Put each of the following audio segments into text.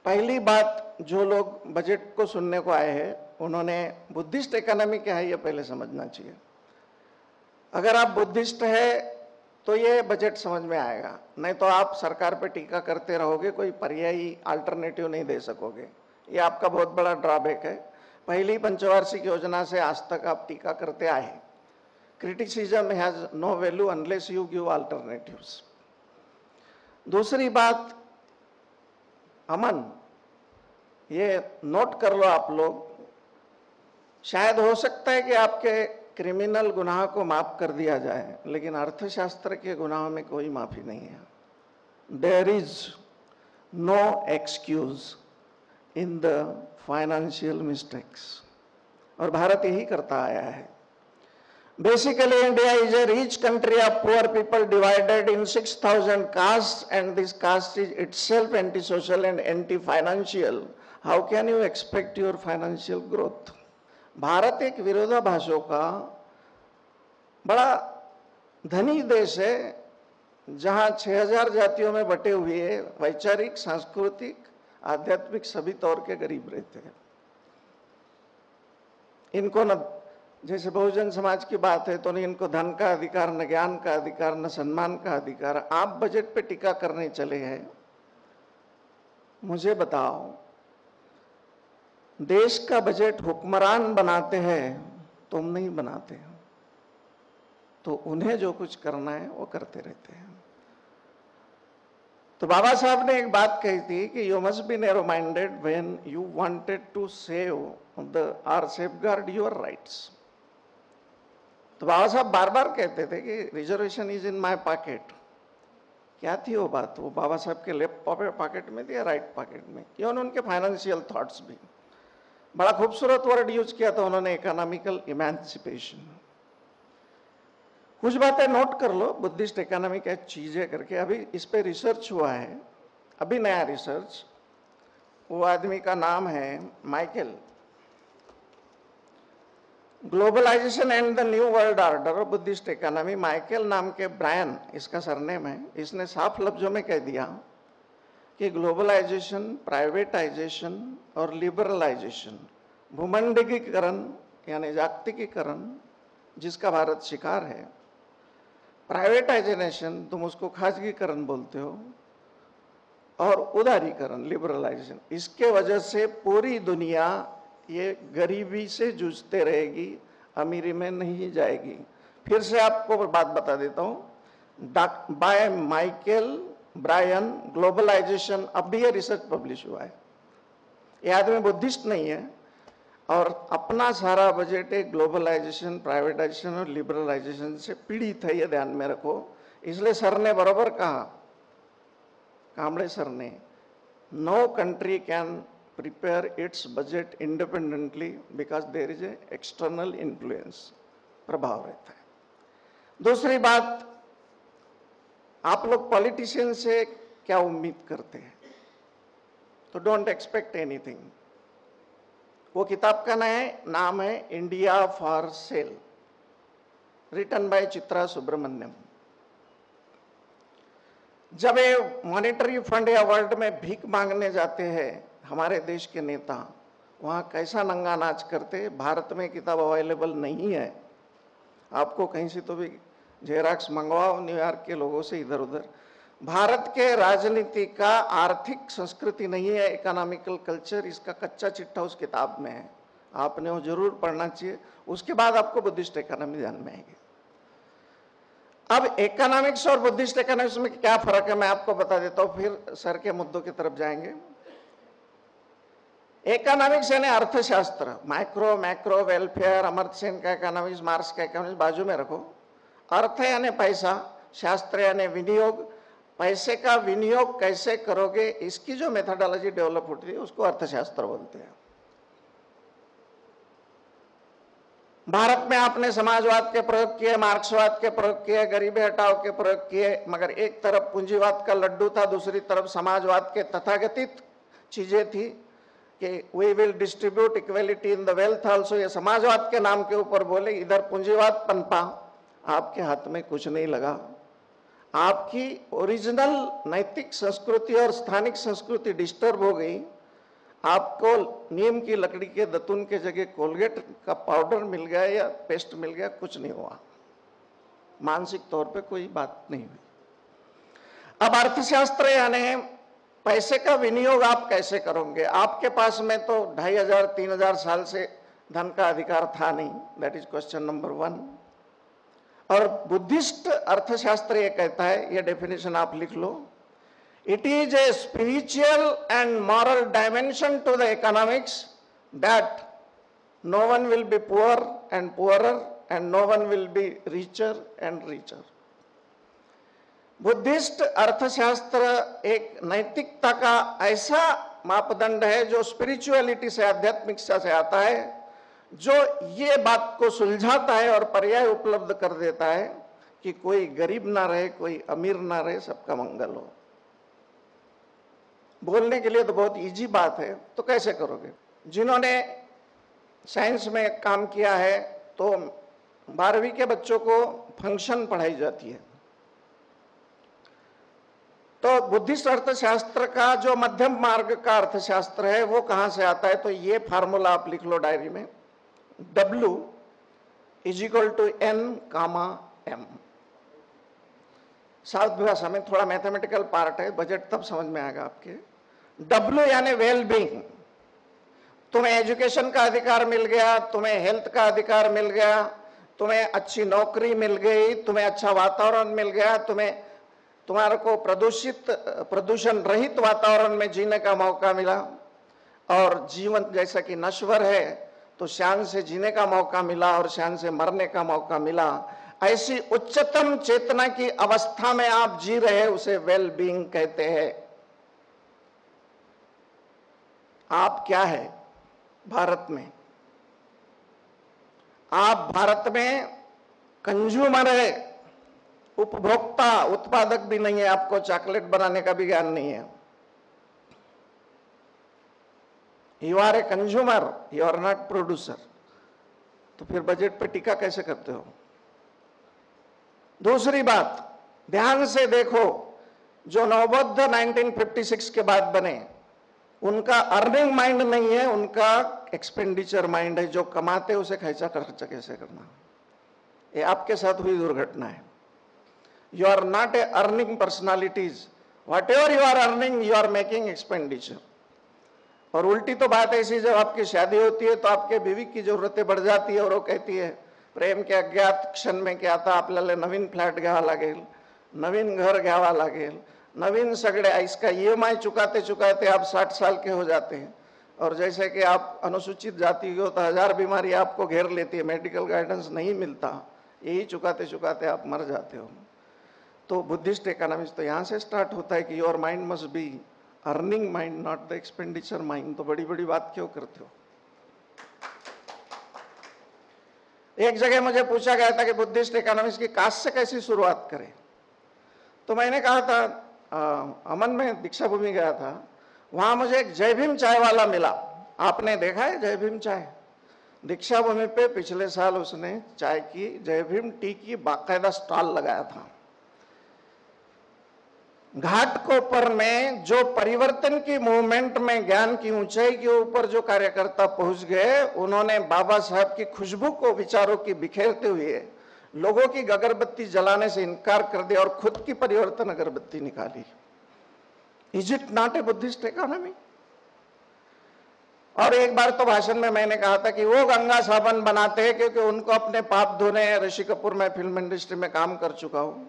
पहली बात, जो लोग बजट को सुनने को आए हैं उन्होंने बुद्धिस्ट इकोनॉमी क्या है ये पहले समझना चाहिए। अगर आप बुद्धिस्ट है तो ये बजट समझ में आएगा, नहीं तो आप सरकार पे टीका करते रहोगे, कोई पर्यायी अल्टरनेटिव नहीं दे सकोगे। ये आपका बहुत बड़ा ड्रॉबैक है। पहली पंचवार्षिक योजना से आज तक आप टीका करते आए। Criticism has no value unless you give alternatives. दूसरी बात, अमन, ये नोट कर लो आप लोग, शायद हो सकता है कि आपके क्रिमिनल गुनाह को माफ कर दिया जाए, लेकिन अर्थशास्त्र के गुनाहों में कोई माफी नहीं है। There is no excuse in the financial mistakes, और भारत यही करता आया है। Basically, India is a rich country of poor people divided in 6,000 castes, and this caste is itself anti-social and anti-financial. How can you expect your financial growth? Bharat एक विरोधाभासों का बड़ा धनी देश है, जहां 6,000 जातियों में बटे हुए वैचारिक, सांस्कृतिक, आध्यात्मिक सभी तौर के गरीब रहते हैं। इनको न, जैसे बहुजन समाज की बात है, तो न इनको धन का अधिकार, न ज्ञान का अधिकार, न सम्मान का अधिकार। आप बजट पे टीका करने चले हैं। मुझे बताओ, देश का बजट हुक्मरान बनाते हैं, तुम नहीं बनाते हो, तो उन्हें जो कुछ करना है वो करते रहते हैं। तो बाबा साहब ने एक बात कही थी कि you must be narrow minded when you wanted to save the और सेफगार्ड योर राइट्स। तो बाबा साहब बार बार कहते थे कि reservation is in my pocket. क्या थी वो बात? वो बाबा साहब के लेफ्ट पॉकेट में थी या राइट पॉकेट में? इवन उनके फाइनेंशियल थॉट्स भी बड़ा खूबसूरत वर्ड यूज किया था उन्होंने, इकोनॉमिकल इमेंसिपेशन। कुछ बातें नोट कर लो, बुद्धिस्ट इकोनॉमी क्या चीज है करके। अभी इस पे रिसर्च हुआ है, अभी नया रिसर्च। वो आदमी का नाम है Michael. Globalisation and the new world order Buddhist economy. Michael नाम के ब्रायन इसका सरनेम है। इसने साफ लफ्जों में कह दिया कि ग्लोबलाइजेशन, प्राइवेटाइजेशन और लिबरलाइजेशन, भूमंडलीकरण यानी जागतिकीकरण जिसका भारत शिकार है, प्राइवेटाइजेशन तुम उसको खाजगीकरण बोलते हो, और उदारीकरण लिबरलाइजेशन, इसके वजह से पूरी दुनिया ये गरीबी से जूझते रहेगी, अमीरी में नहीं जाएगी। फिर से आपको बात बता देता हूं, बाय माइकल ब्रायन, ग्लोबलाइजेशन। अब भी ये रिसर्च पब्लिश हुआ है। ये आदमी बुद्धिस्ट नहीं है और अपना सारा बजट एक ग्लोबलाइजेशन, प्राइवेटाइजेशन और लिबरलाइजेशन से पीड़ित है, ये ध्यान में रखो। इसलिए सर ने बराबर कहा, कांबड़े सर ने, no country can prepare its budget independently because there is a external influence, प्रभाव रहता है। दूसरी बात, आप लोग पॉलिटिशियन से क्या उम्मीद करते हैं? तो डोंट एक्सपेक्ट एनीथिंग। वो किताब का नाम है India for sale, written by Chitra Subramaniam. जब ये मॉनेटरी फंड या वर्ल्ड में भीख मांगने जाते हैं हमारे देश के नेता, वहां कैसा नंगा नाच करते। भारत में किताब अवेलेबल नहीं है, आपको कहीं से तो भी जेरॉक्स मंगवाओ न्यूयॉर्क के लोगों से, इधर उधर। भारत के राजनीति का आर्थिक संस्कृति नहीं है, इकोनॉमिकल कल्चर, इसका कच्चा चिट्ठा उस किताब में है। आपने वो जरूर पढ़ना चाहिए, उसके बाद आपको बुद्धिस्ट इकोनॉमी ध्यान में आएगी। अब इकोनॉमिक्स और बुद्धिस्ट इकोनॉमिक्स में क्या फर्क है मैं आपको बता देता हूं, फिर सर के मुद्दों की तरफ जाएंगे। इकोनॉमिक्स यानी अर्थशास्त्र, micro macro welfare, Amartya Sen का इकोनॉमिक्स, मार्क्स का इकोनॉमिक्स बाजू में रखो। अर्थ यानी पैसा, शास्त्र यानी विनियोग, पैसे का विनियोग कैसे करोगे, इसकी जो मेथोडोलॉजी डेवलप होती है उसको अर्थशास्त्र बोलते हैं। भारत में आपने समाजवाद के प्रयोग किए, मार्क्सवाद के प्रयोग किए, गरीबी हटाओ के प्रयोग किए, मगर एक तरफ पूंजीवाद का लड्डू था, दूसरी तरफ समाजवाद के तथाकथित चीजें थी कि we will distribute equality in the wealth also, ये समाजवाद के नाम के ऊपर बोले, इधर पूंजीवाद पनपा, आपके हाथ में कुछ नहीं लगा। आपकी ओरिजिनल नैतिक संस्कृति और स्थानिक संस्कृति डिस्टर्ब हो गई, आपको नीम की लकड़ी के दतून के जगह कोलगेट का पाउडर मिल गया या पेस्ट मिल गया, कुछ नहीं हुआ, मानसिक तौर पे कोई बात नहीं हुई। अब अर्थशास्त्र यानी पैसे का विनियोग आप कैसे करोगे। आपके पास में तो 2500-3000 साल से धन का अधिकार था नहीं, दैट इज क्वेश्चन नंबर 1। और बुद्धिस्ट अर्थशास्त्र ये कहता है, ये डेफिनेशन आप लिख लो, it is a spiritual and moral dimension to the economics that no one will be poor and poorer and no one will be richer and richer. Buddhist अर्थशास्त्र एक नैतिकता का ऐसा मापदंड है जो स्पिरिचुअलिटी से, आध्यात्मिकता से आता है, जो ये बात को सुलझाता है और पर्याय उपलब्ध कर देता है कि कोई गरीब ना रहे, कोई अमीर ना रहे, सबका मंगल हो। बोलने के लिए तो बहुत इजी बात है, तो कैसे करोगे। जिन्होंने साइंस में काम किया है तो 12वीं के बच्चों को फंक्शन पढ़ाई जाती है, तो बुद्धिस्ट अर्थशास्त्र का जो मध्यम मार्ग का अर्थशास्त्र है वो कहां से आता है। तो ये फार्मूला आप लिख लो डायरी में, W = N, साउथ भाषा में थोड़ा मैथमेटिकल पार्ट है, बजट तब समझ में आएगा आपके। W यानी वेल बीइंग, तुम्हें एजुकेशन का अधिकार मिल गया, तुम्हें हेल्थ का अधिकार मिल गया, तुम्हें अच्छी नौकरी मिल गई, तुम्हें अच्छा वातावरण मिल गया, तुम्हारे को प्रदूषण रहित वातावरण में जीने का मौका मिला, और जीवन जैसा कि नश्वर है तो शान से जीने का मौका मिला और शान से मरने का मौका मिला। ऐसी उच्चतम चेतना की अवस्था में आप जी रहे हैं, उसे वेल बीइंग कहते हैं। आप क्या है भारत में? आप भारत में कंज्यूमर है, उपभोक्ता, उत्पादक भी नहीं है, आपको चॉकलेट बनाने का भी ज्ञान नहीं है। You are a consumer, you are not producer. तो फिर बजट पे टीका कैसे करते हो? दूसरी बात, ध्यान से देखो, जो नवबौद्ध 1956 के बाद बने, उनका अर्निंग माइंड नहीं है, उनका एक्सपेंडिचर माइंड है। जो कमाते उसे खर्चा कैसे करना, ये आपके साथ हुई दुर्घटना है। You are not a earning personalities. Whatever you are earning, you are making expenditure. और उल्टी तो बात ऐसी, जब आपकी शादी होती है तो आपके बीवी की जरूरतें बढ़ जाती है और वो कहती है प्रेम के अज्ञात क्षण में क्या था, आपल्याला नवीन फ्लॅट घ्यावा लागेल, नवीन घर घ्यावा लागेल, नवीन सगळे, इसका EMI चुकाते चुकाते आप 60 साल के हो जाते हैं। और जैसे कि आप अनुसूचित जाति हो तो 1000 बीमारी आपको घेर लेती है, मेडिकल गाइडेंस नहीं मिलता, यही चुकाते चुकाते आप मर जाते हो। तो बुद्धिस्ट इकोनॉमिक्स तो यहां से स्टार्ट होता है कि your mind must be earning mind, not the expenditure mind. तो बड़ी बड़ी बात क्यों करते हो? एक जगह मुझे पूछा गया था कि बुद्धिस्ट इकोनॉमिक्स की कास्ट से कैसी शुरुआत करें, तो मैंने कहा था, अमन में दीक्षा भूमि गया था, वहां मुझे एक जय भीम चाय वाला मिला। आपने देखा है जय भीम चाय? दीक्षा भूमि पे पिछले साल उसने चाय की, जय भीम टी की बाकायदा स्टॉल लगाया था। घाटकोपर में जो परिवर्तन की मूवमेंट में ज्ञान की ऊंचाई के ऊपर जो कार्यकर्ता पहुंच गए, उन्होंने बाबा साहब की खुशबू को विचारों की बिखेरते हुए लोगों की अगरबत्ती जलाने से इनकार कर दिया और खुद की परिवर्तन अगरबत्ती निकाली। Is it not a Buddhist economy? और एक बार तो भाषण में मैंने कहा था कि वो गंगा साबन बनाते हैं क्योंकि उनको अपने पाप धोने हैं। ऋषि कपूर, मैं फिल्म इंडस्ट्री में काम कर चुका हूं।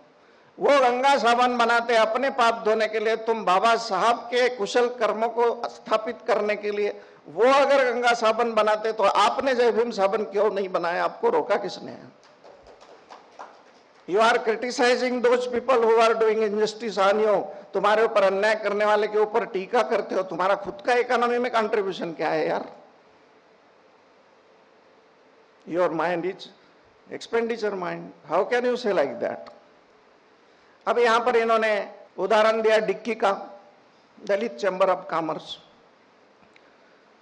वो गंगा साबन बनाते अपने पाप धोने के लिए, तुम बाबा साहब के कुशल कर्मों को स्थापित करने के लिए वो अगर गंगा साबन बनाते तो आपने जय भीम साबन क्यों नहीं बनाया? आपको रोका किसने है? You are criticising those people who are doing injustice on you. तुम्हारे ऊपर अन्याय करने वाले के ऊपर टीका करते हो। तुम्हारा खुद का इकोनॉमी में कंट्रीब्यूशन क्या है यार? Your mind is expenditure mind. How can you से लाइक दैट? अब यहां पर इन्होंने उदाहरण दिया डिक्की का, दलित चैम्बर ऑफ कॉमर्स।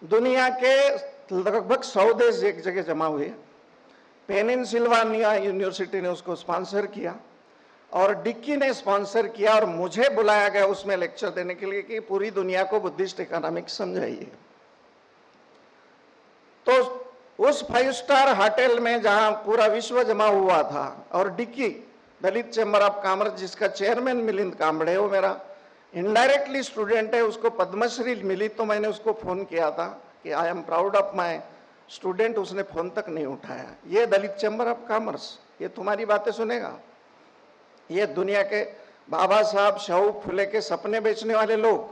दुनिया के लगभग 100 देश एक जगह जमा हुए। पेनिनसिल्वानिया यूनिवर्सिटी ने उसको स्पॉन्सर किया और डिक्की ने स्पॉन्सर किया और मुझे बुलाया गया उसमें लेक्चर देने के लिए कि पूरी दुनिया को बुद्धिस्ट इकोनॉमिक्स समझाइए। तो उस 5 स्टार होटल में जहां पूरा विश्व जमा हुआ था, और DICCI Dalit chamber of commerce जिसका चेयरमैन मिलिंद कांबड़े, वो मेरा इनडायरेक्टली स्टूडेंट है, उसको पद्मश्री मिली, तो मैंने उसको फोन किया था कि I am proud of my student, उसने फोन तक नहीं उठाया। ये दलित चैम्बर ऑफ कॉमर्स ये तुम्हारी बातें सुनेगा? ये दुनिया के बाबा साहब शौक फुले के सपने बेचने वाले लोग।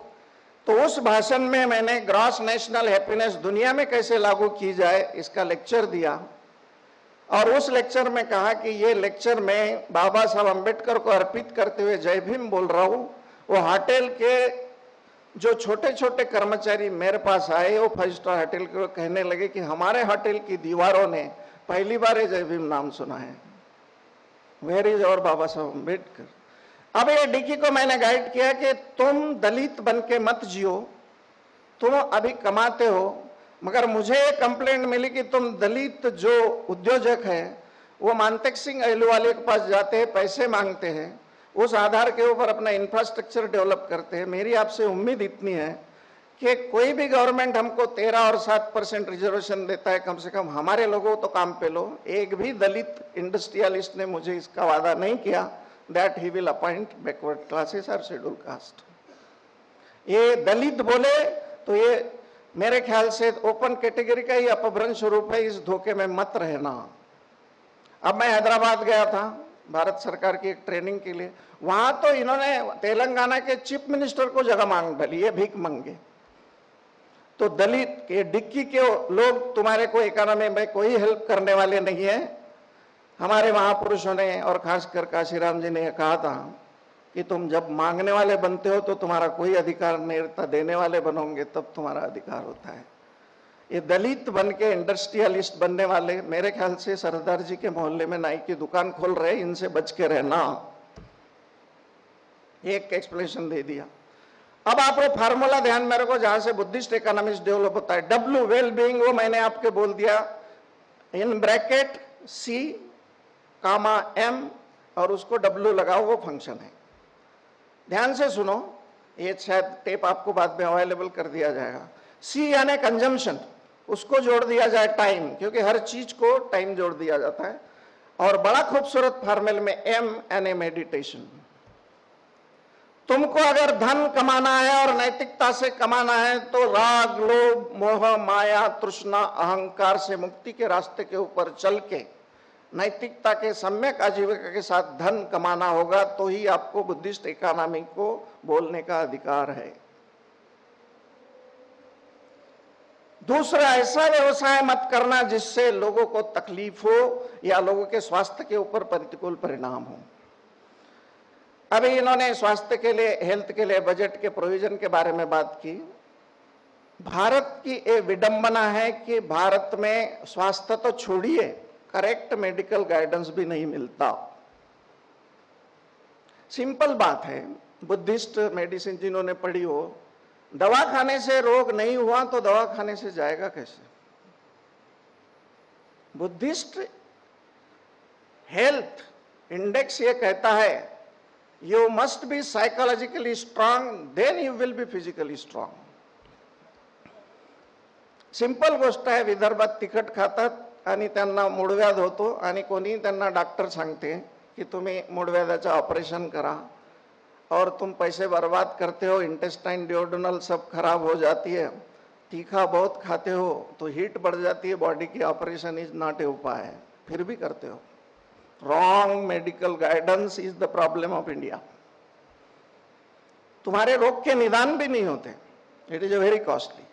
तो उस भाषण में मैंने ग्रॉस नेशनल हैप्पीनेस दुनिया में कैसे लागू की जाए इसका लेक्चर दिया, और उस लेक्चर में कहा कि ये लेक्चर मैं बाबा साहब अंबेडकर को अर्पित करते हुए जय भीम बोल रहा हूं। वो होटल के जो छोटे छोटे कर्मचारी मेरे पास आए, वो 5 स्टार होटल को कहने लगे कि हमारे होटल की दीवारों ने पहली बार जय भीम नाम सुना है। वेयर इज और बाबा साहब अंबेडकर। अब ये डिक्की को मैंने गाइड किया कि तुम दलित बन के मत जियो, तुम अभी कमाते हो, मगर मुझे कंप्लेंट मिली कि तुम दलित जो उद्योजक है वो मानतेक सिंह अहलूवालिया के पास जाते हैं, पैसे मांगते हैं, उस आधार के ऊपर अपना इंफ्रास्ट्रक्चर डेवलप करते हैं। मेरी आपसे उम्मीद इतनी है कि कोई भी गवर्नमेंट हमको 13 और 7% रिजर्वेशन देता है, कम से कम हमारे लोगों तो काम पे लो। एक भी दलित इंडस्ट्रियलिस्ट ने मुझे इसका वादा नहीं किया that he will appoint backward classes और शेड्यूल कास्ट। ये दलित बोले तो ये मेरे ख्याल से ओपन कैटेगरी का ही अपभ्रंश स्वरूप है, इस धोखे में मत रहना। अब मैं हैदराबाद गया था भारत सरकार की एक ट्रेनिंग के लिए, वहां तो इन्होंने तेलंगाना के चीफ मिनिस्टर को जगह मांग डाली है, भीख मांगे। तो दलित के डिक्की के लोग तुम्हारे को इकोनॉमी में कोई हेल्प करने वाले नहीं है। हमारे महापुरुषों ने और खासकर काशीराम जी ने कहा था कि तुम जब मांगने वाले बनते हो तो तुम्हारा कोई अधिकार नहीं रहता, देने वाले बनोगे तब तुम्हारा अधिकार होता है। ये दलित बन के इंडस्ट्रियलिस्ट बनने वाले, मेरे ख्याल से सरदार जी के मोहल्ले में नाई की दुकान खोल रहे, इनसे बच के रहना। एक एक्सप्लेनेशन दे दिया। अब आप वो फार्मूला ध्यान मेरे को जहां से बुद्धिस्ट इकोनॉमिक्स डेवलप होता है, डब्ल्यू वेल बीइंग, वो मैंने आपके बोल दिया in bracket C comma M और उसको डब्ल्यू लगाओ, वो फंक्शन है। ध्यान से सुनो, ये शायद टेप आपको बाद में अवेलेबल कर दिया जाएगा। सी यानी कंजम्पशन, उसको जोड़ दिया जाए टाइम, क्योंकि हर चीज को टाइम जोड़ दिया जाता है। और बड़ा खूबसूरत फॉर्मूले में एम यानी मेडिटेशन। तुमको अगर धन कमाना है और नैतिकता से कमाना है तो राग लोभ मोह माया तृष्णा अहंकार से मुक्ति के रास्ते के ऊपर चल के नैतिकता के सम्यक आजीविका के साथ धन कमाना होगा, तो ही आपको बुद्धिस्ट इकोनॉमी को बोलने का अधिकार है। दूसरा, ऐसा व्यवसाय मत करना जिससे लोगों को तकलीफ हो या लोगों के स्वास्थ्य के ऊपर प्रतिकूल परिणाम हो। अभी इन्होंने स्वास्थ्य के लिए, हेल्थ के लिए बजट के प्रोविजन के बारे में बात की। भारत की ये विडंबना है कि भारत में स्वास्थ्य तो छोड़िए, करेक्ट मेडिकल गाइडेंस भी नहीं मिलता। सिंपल बात है, बुद्धिस्ट मेडिसिन जिन्होंने पढ़ी हो, दवा खाने से रोग नहीं हुआ तो दवा खाने से जाएगा कैसे? बुद्धिस्ट हेल्थ इंडेक्स ये कहता है you must be psychologically strong then you will be physically strong. Simple गोष्ट आहे, विदर्भात तिखट खातात आणि त्यांना मूळव्याध होतो आणि कोणी त्यांना डॉक्टर सांगते कि तुम्ही मूळव्याधाचं ऑपरेशन करा और तुम पैसे बर्बाद करते हो, इंटेस्टाइन डिओडोनल सब खराब हो जाती है, तीखा बहुत खाते हो तो हीट बढ़ जाती है बॉडी की, ऑपरेशन इज नॉट ए उपाय, फिर भी करते हो। Wrong medical guidance is the problem of India. तुम्हारे रोग के निदान भी नहीं होते, it is a very costly.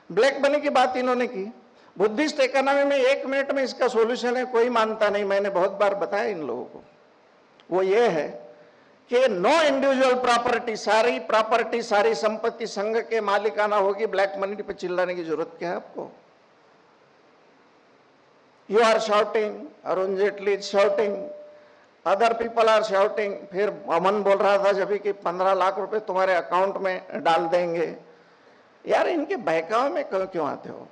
Black money की बात इन्होंने की, बुद्धिस्ट इकोनॉमी में 1 मिनट में इसका सॉल्यूशन है, कोई मानता नहीं, मैंने बहुत बार बताया इन लोगों को। वो ये है कि नो इंडिविजुअल प्रॉपर्टी, सारी प्रॉपर्टी सारी संपत्ति संघ के मालिकाना होगी। ब्लैक मनी पे चिल्लाने की जरूरत क्या है आपको? You are shouting, Arun Jaitley is shouting, other people are shouting. फिर अमन बोल रहा था जब कि 15 लाख रुपए तुम्हारे अकाउंट में डाल देंगे। यार इनके बहकावे में क्यों आते हो?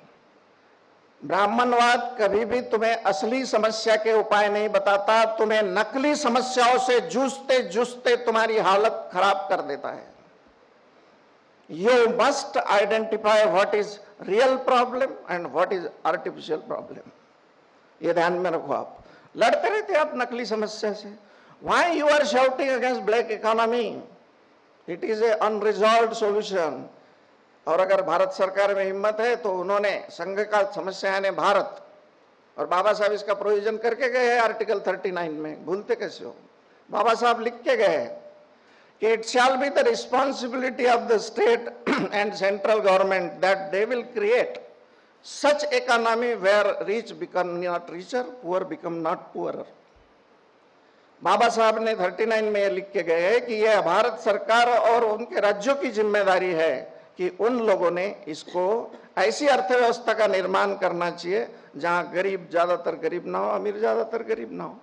ब्राह्मणवाद कभी भी तुम्हें असली समस्या के उपाय नहीं बताता, तुम्हें नकली समस्याओं से जूझते जूझते तुम्हारी हालत खराब कर देता है। You must identify what is real problem and what is artificial problem. ये ध्यान में रखो। आप लड़ते रहते आप नकली समस्या से। Why you are shouting against black economy? It is a unresolved solution. और अगर भारत सरकार में हिम्मत है तो उन्होंने संघ का समस्या ने भारत और बाबा साहब इसका प्रोविजन करके गए हैं आर्टिकल 39 में, भूलते कैसे हो? बाबा साहब लिख के गए कि it shall be the responsibility of the state and central government that they will create such economy where rich become not richer, poor become not poorer. Baba Saheb ने 39 में लिख के गए हैं कि यह भारत सरकार और उनके राज्यों की जिम्मेदारी है कि उन लोगों ने इसको ऐसी अर्थव्यवस्था का निर्माण करना चाहिए जहां गरीब ज्यादातर गरीब ना हो, अमीर ज्यादातर गरीब ना हो।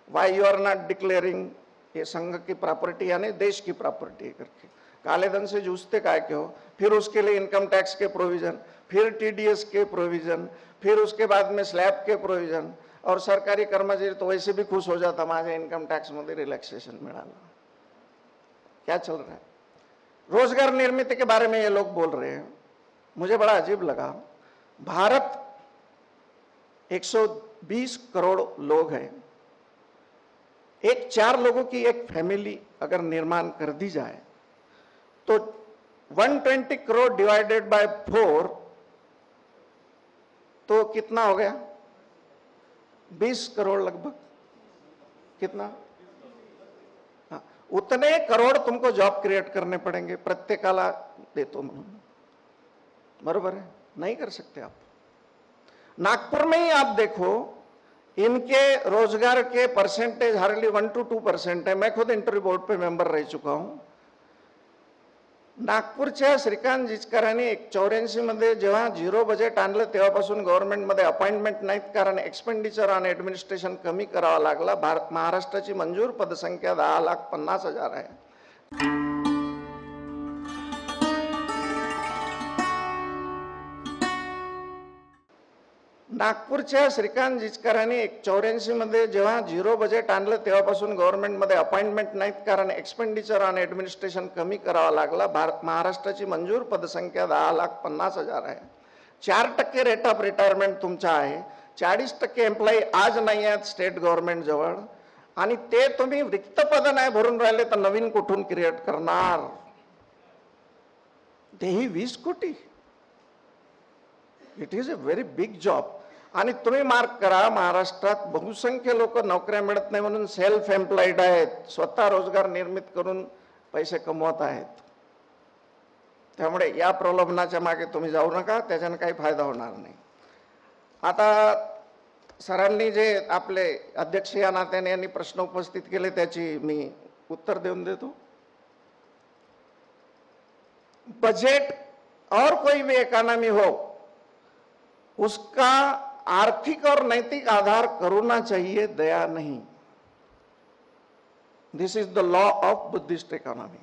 Why you are not declaring ये संघ की प्रॉपर्टी यानी देश की प्रॉपर्टी करके काले धन से जूझते काय के हो? फिर उसके लिए इनकम टैक्स के प्रोविजन, फिर टीडीएस के प्रोविजन, फिर उसके बाद में स्लैब के प्रोविजन। और सरकारी कर्मचारी तो वैसे भी खुश हो जाता, माझ्या इनकम टॅक्स मध्ये रिलॅक्सेशन मिळालं। क्या चल रहा है? रोजगार निर्मिती के बारे में ये लोग बोल रहे हैं, मुझे बड़ा अजीब लगा। भारत 120 करोड़ लोग हैं, एक 4 लोगों की एक फैमिली अगर निर्माण कर दी जाए तो 120 करोड़ डिवाइडेड बाय 4 तो कितना हो गया? 20 करोड़ लगभग। कितना? हाँ, उतने करोड़ तुमको जॉब क्रिएट करने पड़ेंगे प्रत्येकाला देतो म्हणून, बरोबर है? नहीं कर सकते आप। नागपुर में ही आप देखो, इनके रोजगार के परसेंटेज हार्डली 1 to 2% है। मैं खुद इंटरव्यू बोर्ड पे मेंबर रह चुका हूं। नागपूरच्या श्रीकांत जिचकरांनी 84 मध्ये जेव्हा 0 बजेट आणलं तेव्हापासून गव्हर्नमेंटमध्ये अपॉइंटमेंट नाहीत, कारण एक्सपेंडिचर ऑन ऍडमिनिस्ट्रेशन कमी करावा लागला। महाराष्ट्राची मंजूर पदसंख्या 10,50,000 आहे। नागपूरच्या श्रीकांत जिचकरांनी 84 मध्ये जेव्हा 0 बजेट आणलं तेव्हापासून गव्हर्नमेंटमध्ये अपॉइंटमेंट नाहीत, कारण एक्सपेंडिचर ऑन ऍडमिनिस्ट्रेशन कमी करावा लागला। महाराष्ट्राची मंजूर पदसंख्या 10,50,000 आहे। 4% रेट ऑफ रिटायरमेंट तुमचा आहे। 40% एम्प्लॉई आज नाही आहेत स्टेट गव्हर्नमेंट जवळ, आणि ते तुम्ही रिक्त पद नाही भरून राहिले तर नवीन कुठून क्रिएट करणार? तेही 20 कोटी। It is a very big job. आणि तुम्ही मार्क करा, महाराष्ट्रात बहुसंख्य लोक नोकऱ्या मिळत नाही म्हणून सेल्फ एम्प्लॉईड आहेत, स्वतः रोजगार निर्मित करून पैसे कमवत आहेत। त्यामुळे या प्रलोभनाच्या मागे तुम्ही जाऊ नका, त्याच्याने काही फायदा होणार नाही। आता सरांनी जे आपले अध्यक्ष या नात्याने यांनी प्रश्न उपस्थित केले त्याची मी उत्तर देऊन देतो। बजट और कोई भी इकोनॉमी हो, उसका आर्थिक और नैतिक आधार करुणा चाहिए, दया नहीं। This is the law of Buddhist economy.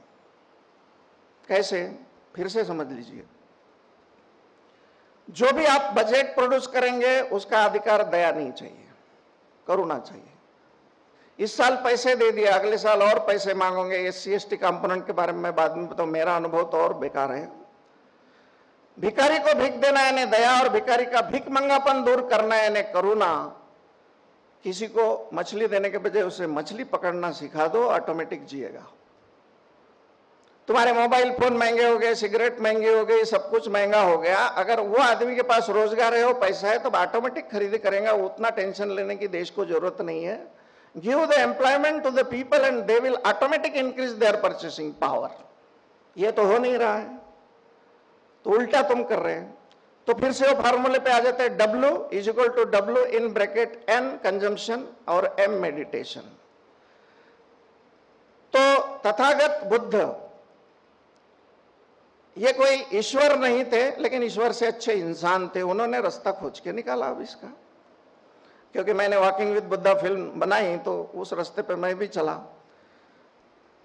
कैसे? फिर से समझ लीजिए। जो भी आप बजट प्रोड्यूस करेंगे उसका अधिकार दया नहीं चाहिए, करुणा चाहिए। इस साल पैसे दे दिए, अगले साल और पैसे मांगोगे। SC ST कंपोनेंट के बारे में मैं बाद में बताऊं, मेरा अनुभव तो और बेकार है। भिखारी को भीख देना यानी दया, और भिखारी का भीख मंगापन दूर करना यानी करुणा। किसी को मछली देने के बजाय उसे मछली पकड़ना सिखा दो, ऑटोमेटिक जिएगा। तुम्हारे मोबाइल फोन महंगे हो गए, सिगरेट महंगे हो गई, सब कुछ महंगा हो गया। अगर वो आदमी के पास रोजगार है, वो पैसा है, तो ऑटोमेटिक खरीदी करेगा। उतना टेंशन लेने की देश को जरूरत नहीं है। Give the employment to the people and they will automatic increase their purchasing power. ये तो हो नहीं रहा है, तो उल्टा तुम कर रहे हैं। तो फिर से वो फार्मूले पे आ जाते हैं, W = W in bracket N consumption और M मेडिटेशन। तो तथागत बुद्ध ये कोई ईश्वर नहीं थे, लेकिन ईश्वर से अच्छे इंसान थे। उन्होंने रास्ता खोज के निकाला अब इसका, क्योंकि मैंने वॉकिंग विद बुद्धा फिल्म बनाई तो उस रास्ते पे मैं भी चला।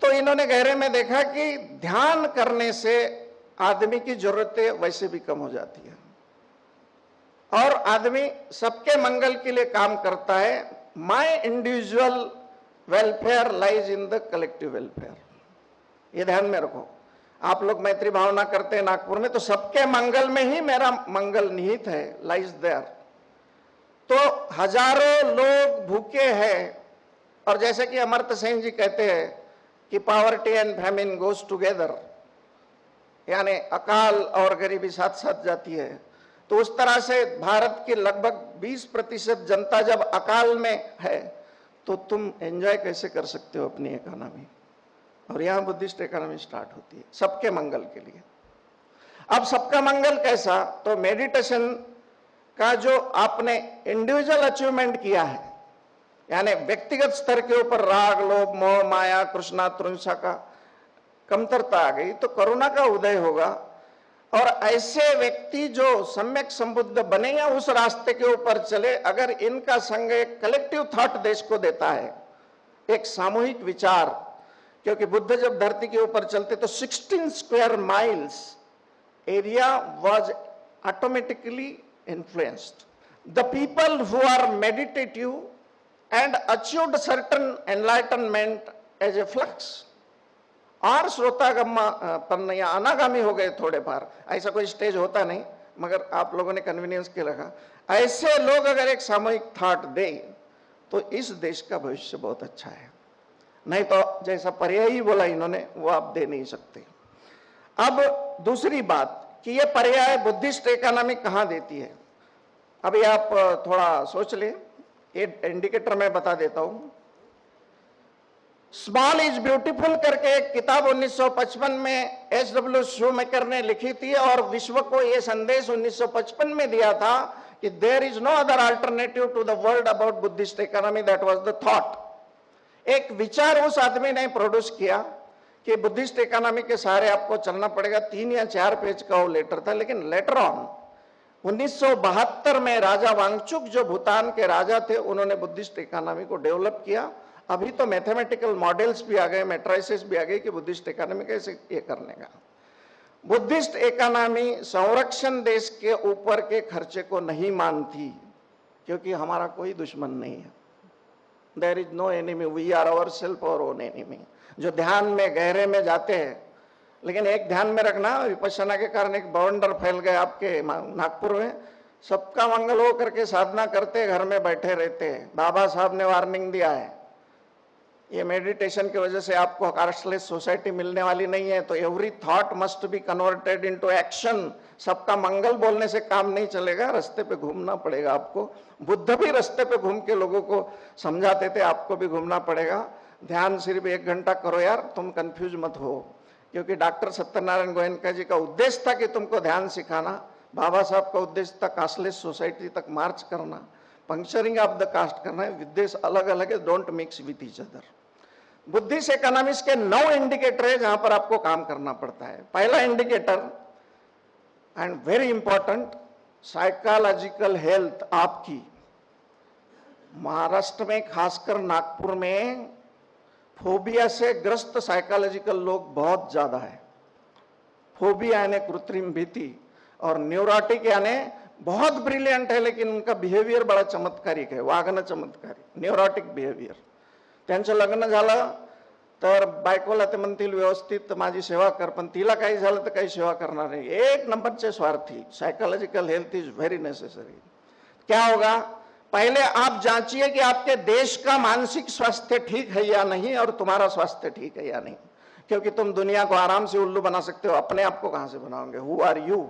तो इन्होंने गहरे में देखा कि ध्यान करने से आदमी की जरूरतें वैसे भी कम हो जाती है। और आदमी सबके मंगल के लिए काम करता है। My individual welfare lies in the collective welfare, ये ध्यान में रखो। आप लोग मैत्री भावना करते हैं नागपुर में, तो सबके मंगल में ही मेरा मंगल निहित है, लाइज देयर। तो हजारों लोग भूखे हैं, और जैसे कि अमर्त्य सेन जी कहते हैं कि poverty and famine goes together, यानी अकाल और गरीबी साथ साथ जाती है। तो उस तरह से भारत की लगभग 20% जनता जब अकाल में है, तो तुम एंजॉय कैसे कर सकते हो अपनी इकोनॉमी? और यहां बुद्धिस्ट इकोनॉमी स्टार्ट होती है सबके मंगल के लिए। अब सबका मंगल कैसा? तो मेडिटेशन का जो आपने इंडिविजुअल अचीवमेंट किया है, यानी व्यक्तिगत स्तर के ऊपर राग, लोभ, मोह, माया, तृष्णा, त्रुंसा का कमतरता आ गई, तो करुणा का उदय होगा। और ऐसे व्यक्ति जो सम्यक संबुद्ध बने या उस रास्ते के ऊपर चले, अगर इनका संग एक कलेक्टिव थॉट देश को देता है, एक सामूहिक विचार, क्योंकि बुद्ध जब धरती के ऊपर चलते तो 16 square miles area was automatically influenced. The people who are meditative and achieved certain enlightenment as a flux, और श्रोतागम या अनागामी हो गए थोड़े बार, ऐसा कोई स्टेज होता नहीं, मगर आप लोगों ने कन्वीनियंस के रखा। ऐसे लोग अगर एक सामूहिक थॉट दे तो इस देश का भविष्य बहुत अच्छा है, नहीं तो जैसा पर्याय ही बोला इन्होंने वो आप दे नहीं सकते। अब दूसरी बात कि ये पर्याय बुद्धिस्ट इकोनॉमी कहां देती है, अभी आप थोड़ा सोच ले। ये इंडिकेटर मैं बता देता हूं। स्मॉल इज ब्यूटीफुल करके एक किताब 1955 में एस.डब्ल्यू. शूमेकर ने लिखी थी, और विश्व को यह संदेश 1955 में दिया था कि there is no other alternative to the world about Buddhist economy, that was the thought. एक विचार उस आदमी ने प्रोड्यूस किया कि बुद्धिस्ट इकोनॉमी के सहारे आपको चलना पड़ेगा। 3 या 4 पेज का वो लेटर था, लेकिन लेटर ऑन 1972 में राजा वांगचुक जो भूटान के राजा थे, उन्होंने बुद्धिस्ट इकोनॉमी को डेवलप किया। अभी तो मैथमेटिकल मॉडल्स भी आ गए, मैट्रिसेस भी आ गए कि बुद्धिस्ट इकोनॉमी कैसे ये करने का। बुद्धिस्ट इकोनॉमी संरक्षण देश के ऊपर के खर्चे को नहीं मानती, क्योंकि हमारा कोई दुश्मन नहीं है। There is no enemy, we are our self और ओन एनिमी। जो ध्यान में गहरे में जाते हैं, लेकिन एक ध्यान में रखना, विपश्यना के कारण एक बवंडर फैल गए आपके नागपुर में। सबका मंगल हो करके साधना करते, घर में बैठे रहते हैं। बाबा साहब ने वार्निंग दिया है, ये मेडिटेशन की वजह से आपको कास्टलेस सोसाइटी मिलने वाली नहीं है। तो every thought must be converted into action. सबका मंगल बोलने से काम नहीं चलेगा, रास्ते पे घूमना पड़ेगा आपको। बुद्ध भी रास्ते पे घूम के लोगों को समझाते थे, आपको भी घूमना पड़ेगा। ध्यान सिर्फ 1 घंटा करो यार, तुम कंफ्यूज मत हो, क्योंकि डॉक्टर सत्यनारायण गोयनका जी का उद्देश्य था कि तुमको ध्यान सिखाना। बाबा साहब का उद्देश्य था कास्टलेस सोसाइटी तक मार्च करना, पंक्चरिंग ऑफ द कास्ट करना है। उद्देश्य अलग अलग है, don't mix with each other. Buddhist economics के 9 इंडिकेटर है जहां पर आपको काम करना पड़ता है। पहला indicator and very important, psychological health आपकी। महाराष्ट्र में खासकर नागपुर में फोबिया से ग्रस्त साइकोलॉजिकल लोग बहुत ज्यादा है। फोबिया यानी कृत्रिम भीति, और न्यूरोटिक यानी बहुत ब्रिलियंट है लेकिन उनका बिहेवियर बड़ा चमत्कारिक है, वागणं चमत्कारिक, न्यूरोटिक बिहेवियर। त्यांचं लग्न झालं तर बायकोला ते म्हणतील व्यवस्थित माझी सेवा कर, पण तिला काही झालं तर काही सेवा करणार नाही। एक नंबरचे स्वार्थी। Psychological health is very necessary. क्या होगा, पहले आप जांचिए कि आपके देश का मानसिक स्वास्थ्य ठीक है या नहीं, और तुम्हारा स्वास्थ्य ठीक है या नहीं, क्योंकि तुम दुनिया को आराम से उल्लू बना सकते हो, अपने आप को कहां से बनाओगे? Who are you?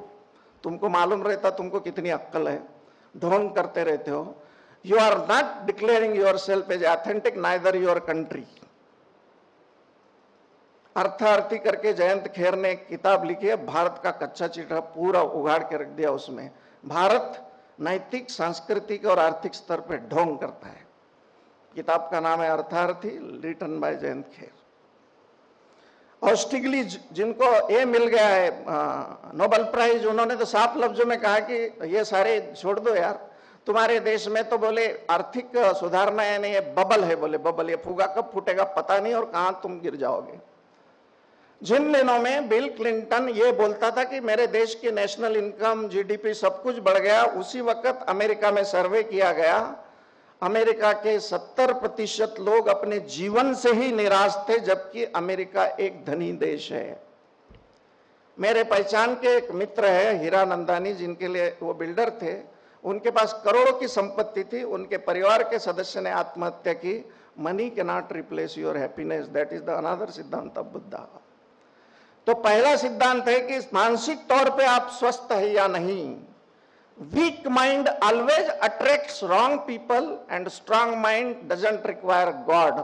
तुमको मालूम रहता तुमको कितनी अक्कल है, ढोंग करते रहते हो। You are not declaring yourself as authentic, neither your country. अर्थार्थी करके जयंत खेर ने एक किताब लिखी है, भारत का कच्चा चिट्ठा पूरा उगाड़ के रख दिया उसमें। भारत नैतिक, सांस्कृतिक और आर्थिक स्तर पर ढोंग करता है। किताब का नाम है अर्थार्थी, रिटन बाय जयंत खेर। और स्टिग्लिट्ज, जिनको ये मिल गया है नोबेल प्राइज, उन्होंने तो साफ लफ्जों में कहा कि ये सारे छोड़ दो यार, तुम्हारे देश में तो बोले आर्थिक सुधारना यानी ये बबल है, बोले बबल, ये फूगा कब फूटेगा पता नहीं और कहां तुम गिर जाओगे। जिन दिनों में बिल क्लिंटन ये बोलता था कि मेरे देश की नेशनल इनकम, जीडीपी सब कुछ बढ़ गया, उसी वक्त अमेरिका में सर्वे किया गया, अमेरिका के 70% लोग अपने जीवन से ही निराश थे, जबकि अमेरिका एक धनी देश है। मेरे पहचान के एक मित्र है हीरानंदानी, जिनके लिए वो बिल्डर थे, उनके पास करोड़ों की संपत्ति थी, उनके परिवार के सदस्य ने आत्महत्या की। Money can not replace your happiness, that is the another सिद्धांत ऑफ बुद्धा। तो पहला सिद्धांत है कि मानसिक तौर पे आप स्वस्थ है या नहीं। Weak mind always attracts wrong people and strong mind doesn't require God.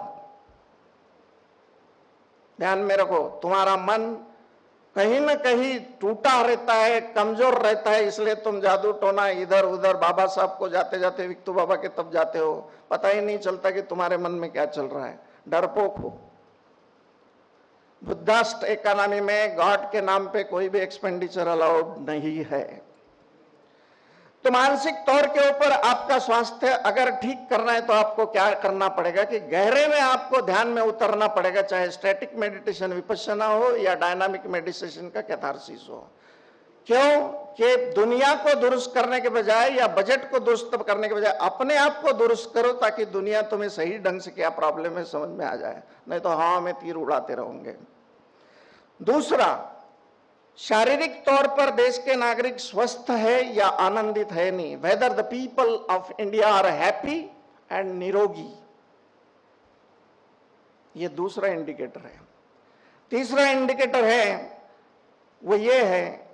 ध्यान में रखो, तुम्हारा मन कहीं ना कहीं टूटा रहता है, कमजोर रहता है, इसलिए तुम जादू टोना इधर उधर बाबा साहब को जाते जाते विक्तु बाबा के तब जाते हो, पता ही नहीं चलता कि तुम्हारे मन में क्या चल रहा है, डरपोक हो। बुद्धास्ट इकोनॉमी में गॉड के नाम पे कोई भी एक्सपेंडिचर अलाउड नहीं है। तो मानसिक तौर के ऊपर आपका स्वास्थ्य अगर ठीक करना है तो आपको क्या करना पड़ेगा कि गहरे में आपको ध्यान में उतरना पड़ेगा, चाहे स्टैटिक मेडिटेशन विपश्यना हो या डायनामिक मेडिटेशन का कैथारसिस हो। क्यों कि दुनिया को दुरुस्त करने के बजाय या बजट को दुरुस्त करने के बजाय अपने आप को दुरुस्त करो, ताकि दुनिया तुम्हें सही ढंग से क्या प्रॉब्लम है समझ में आ जाए, नहीं तो हवा में तीर उड़ाते रहोगे। दूसरा, शारीरिक तौर पर देश के नागरिक स्वस्थ है या आनंदित है नहीं, whether the people of India are happy and निरोगी, ये दूसरा इंडिकेटर है। तीसरा इंडिकेटर है वो ये है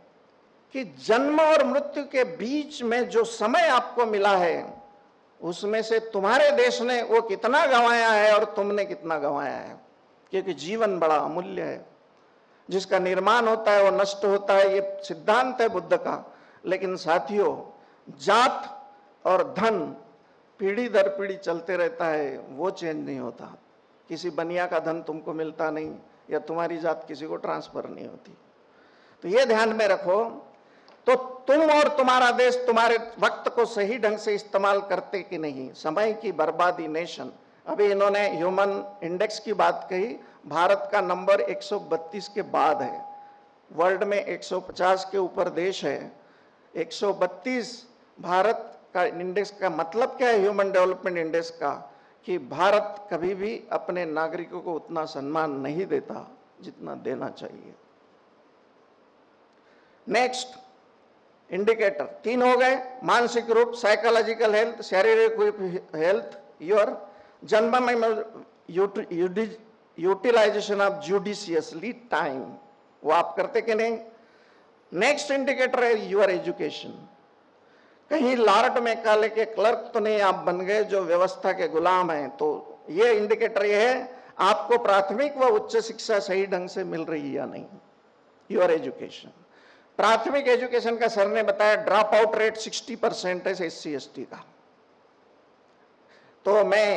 कि जन्म और मृत्यु के बीच में जो समय आपको मिला है, उसमें से तुम्हारे देश ने वो कितना गंवाया है और तुमने कितना गंवाया है, क्योंकि जीवन बड़ा अमूल्य है। जिसका निर्माण होता है वो नष्ट होता है, ये सिद्धांत है बुद्ध का। लेकिन साथियों, जात और धन पीढ़ी दर पीढ़ी चलते रहता है, वो चेंज नहीं होता। किसी बनिया का धन तुमको मिलता नहीं, या तुम्हारी जात किसी को ट्रांसफर नहीं होती। तो ये ध्यान में रखो। तो तुम और तुम्हारा देश तुम्हारे वक्त को सही ढंग से इस्तेमाल करते कि नहीं। समय की बर्बादी नेशन, अभी इन्होंने ह्यूमन इंडेक्स की बात कही, भारत का नंबर 132 के बाद है। वर्ल्ड में 150 के ऊपर देश है, 132 भारत का इंडेक्स का मतलब क्या है ह्यूमन डेवलपमेंट इंडेक्स का, कि भारत कभी भी अपने नागरिकों को उतना सम्मान नहीं देता जितना देना चाहिए। नेक्स्ट इंडिकेटर 3 हो गए, मानसिक रूप, साइकोलॉजिकल हेल्थ, शारीरिक हेल्थ, योर जन्म में यूटिलाइजेशन ऑफ जुडिशियसली टाइम, वो आप करते कि नहीं। नेक्स्ट इंडिकेटर है यूर एजुकेशन, कहीं लॉर्ड मैकाले के क्लर्क तो नहीं आप बन गए जो व्यवस्था के गुलाम हैं। तो ये इंडिकेटर ये है आपको प्राथमिक व उच्च शिक्षा सही ढंग से मिल रही है या नहीं। यूर एजुकेशन, प्राथमिक एजुकेशन का सर ने बताया ड्रॉप आउट रेट 60% है SC ST का। तो मैं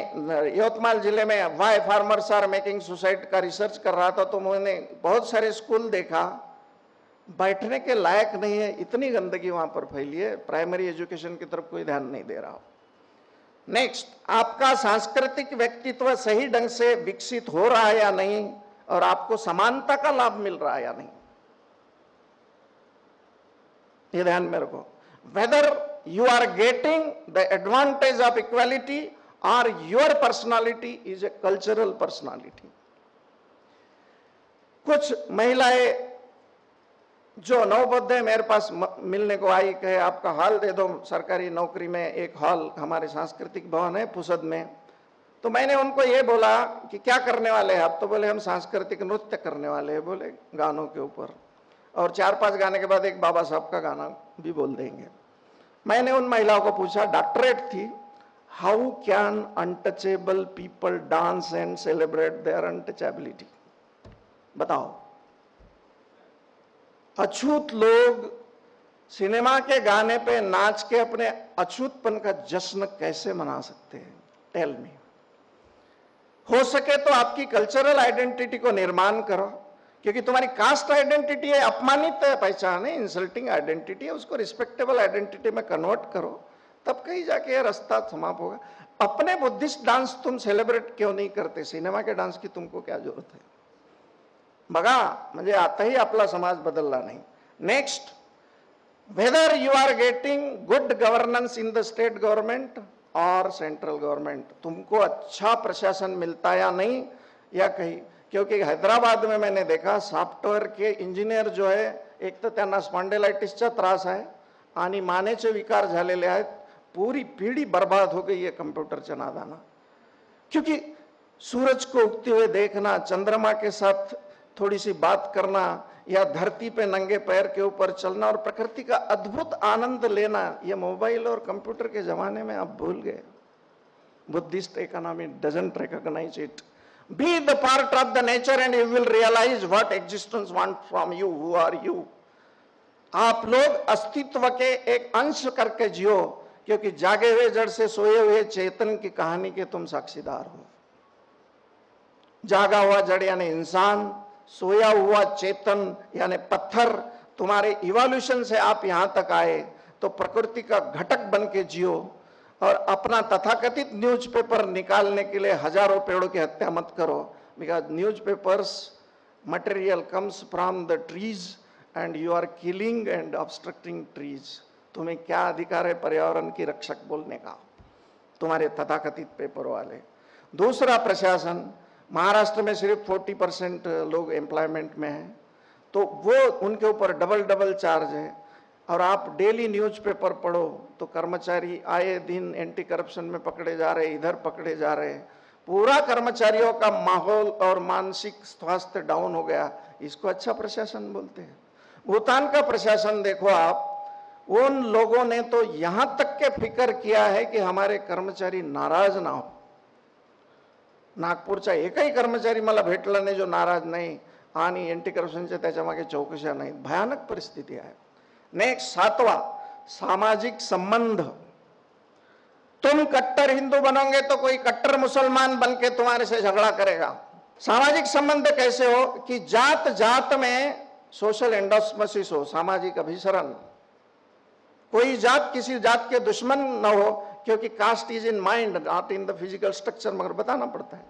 यवतमाल जिले में why farmers are making suicide का रिसर्च कर रहा था, तो मैंने बहुत सारे स्कूल देखा, बैठने के लायक नहीं है, इतनी गंदगी वहां पर फैली है, प्राइमरी एजुकेशन की तरफ कोई ध्यान नहीं दे रहा। नेक्स्ट, आपका सांस्कृतिक व्यक्तित्व सही ढंग से विकसित हो रहा है या नहीं, और आपको समानता का लाभ मिल रहा है या नहीं, ये ध्यान में रखो। Whether you are getting the advantage of equality और your personality is a cultural personality. कुछ महिलाएं जो नवबद्ध है मेरे पास मिलने को आई, कहे आपका हॉल दे दो, सरकारी नौकरी में एक हॉल हमारे सांस्कृतिक भवन है पुसद में। तो मैंने उनको ये बोला कि क्या करने वाले हैं आप, तो बोले हम सांस्कृतिक नृत्य करने वाले हैं, बोले गानों के ऊपर, और 4-5 गाने के बाद एक बाबा साहब का गाना भी बोल देंगे। मैंने उन महिलाओं को पूछा, डॉक्टरेट थी, how can untouchable people dance and celebrate their untouchability, बताओ। अछूत लोग सिनेमा के गाने पे नाच के अपने अछूतपन का जश्न कैसे मना सकते हैं, टेल मी। हो सके तो आपकी कल्चरल आइडेंटिटी को निर्माण करो, क्योंकि तुम्हारी कास्ट आइडेंटिटी है, अपमानित पहचान है, इंसल्टिंग आइडेंटिटी है, उसको रिस्पेक्टेबल आइडेंटिटी में कन्वर्ट करो, तब कहीं जाके यह रास्ता समाप्त होगा। अपने बुद्धिस्ट डांस तुम सेलिब्रेट क्यों नहीं करते, सिनेमा के डांस की तुमको क्या जरूरत है। बघा, म्हणजे आताही आपला समाज बदलला नाही. Next, whether you are getting good governance in the state government और सेंट्रल गवर्नमेंट, तुमको अच्छा प्रशासन मिलता या नहीं, या कहीं, क्योंकि हैदराबाद में मैंने देखा सॉफ्टवेअर के इंजिनियर जो आहे, एक तर त्यांना स्पॉन्डिलायटिसचा त्रास आहे आणि मानेचे विकार झालेले आहेत. पूरी पीढ़ी बर्बाद हो गई है कंप्यूटरच्या नादानं. क्योंकि सूरज को उगते हुए देखना, चंद्रमा के साथ थोड़ी सी बात करना, या धरती पे नंगे पैर के ऊपर चलना और प्रकृति का अद्भुत आनंद लेना, ये मोबाइल और कंप्यूटर के जमाने में आप भूल गए. Buddhist economy doesn't recognise it. Be the part of the nature and you will realise what existence want from you. Who are you? आप लोग अस्तित्व के एक अंश करके जियो, क्योंकि जागे हुए जड़ से सोए हुए चेतन की कहानी के तुम साक्षीदार हो. जागा हुआ जड़ यानी इंसान, सोया हुआ चेतन यानी पत्थर. तुम्हारे इवोल्यूशन से आप यहां तक आए, तो प्रकृति का घटक बन के जियो और अपना तथाकथित न्यूज़पेपर निकालने के लिए हजारों पेड़ों की हत्या मत करो. Because newspapers material comes from the trees and you are killing and obstructing trees. तुम्हें क्या अधिकार है पर्यावरण की रक्षक बोलने का, तुम्हारे तथाकथित पेपर वाले. दूसरा, प्रशासन. महाराष्ट्र में सिर्फ 40% लोग एम्प्लॉयमेंट में हैं, तो वो उनके ऊपर डबल चार्ज है. और आप डेली न्यूज़पेपर पढ़ो तो कर्मचारी आए दिन एंटी करप्शन में पकड़े जा रहे, इधर पकड़े जा रहे. पूरा कर्मचारियों का माहौल और मानसिक स्वास्थ्य डाउन हो गया. इसको अच्छा प्रशासन बोलते हैं. भूटान का प्रशासन देखो आप, उन लोगों ने तो यहां तक के फिक्र किया है कि हमारे कर्मचारी नाराज ना हो. नागपूरचा एकही कर्मचारी मला भेटला नाही जो नाराज नाही, आणि एंटी करप्शनच्या त्याच्या मागे चौकशा नाहीत. भयानक परिस्थिती आहे. नेक्स्ट, 7वां, सामाजिक संबंध. तुम कट्टर हिंदू बनोगे तो कोई कट्टर मुसलमान बन के तुम्हारे से झगड़ा करेगा. सामाजिक संबंध कैसे हो कि जात जात में सोशल एंडोस्मोसिस हो, सामाजिक अभिसरण. कोई जात किसी जात के दुश्मन न हो, क्योंकि caste is in mind not in the physical structure, मगर बताना पड़ता है.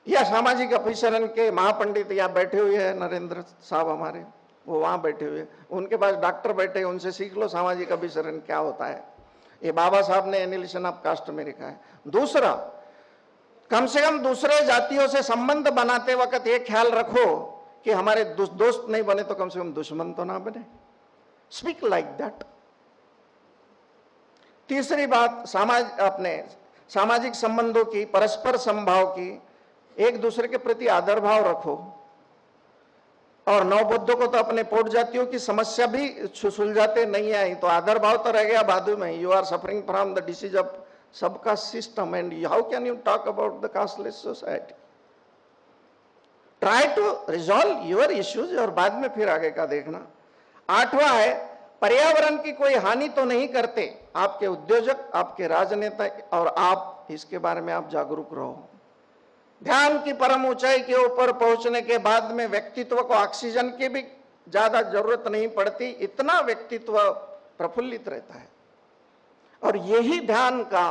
या सामाजिक अभिसरण के महापंडित यहाँ बैठे हुए हैं, नरेंद्र साहब हमारे, वो वहां बैठे हुए, उनके पास डॉक्टर बैठे, उनसे सीख लो सामाजिक अभिसरण क्या होता है. ये बाबा साहब ने एनिलिशन ऑफ कास्ट में लिखा है. दूसरा, कम से कम दूसरे जातियों से संबंध बनाते वक्त ये ख्याल रखो कि हमारे दोस्त नहीं बने तो कम से कम दुश्मन तो ना बने. Speak like that. तीसरी बात, सामाजिक संबंधों की, परस्पर संभाव की, एक दूसरे के प्रति आदर भाव रखो. और नवबुद्धों को तो अपने पोट जातियों की समस्या भी सुलझाते नहीं आई, तो आदर भाव तो रह गया बाजू में. You are suffering from the disease of सबका system and how can you talk about the casteless society. Try to resolve your issues और बाद में फिर आगे का देखना. 8वां है, पर्यावरण की कोई हानि तो नहीं करते. आपके उद्योजक, आपके राजनेता और आप इसके बारे में आप जागरूक रहो. ध्यान की परम ऊंचाई के ऊपर पहुंचने के बाद में व्यक्तित्व को ऑक्सीजन की भी ज्यादा जरूरत नहीं पड़ती, इतना व्यक्तित्व प्रफुल्लित रहता है. और यही ध्यान का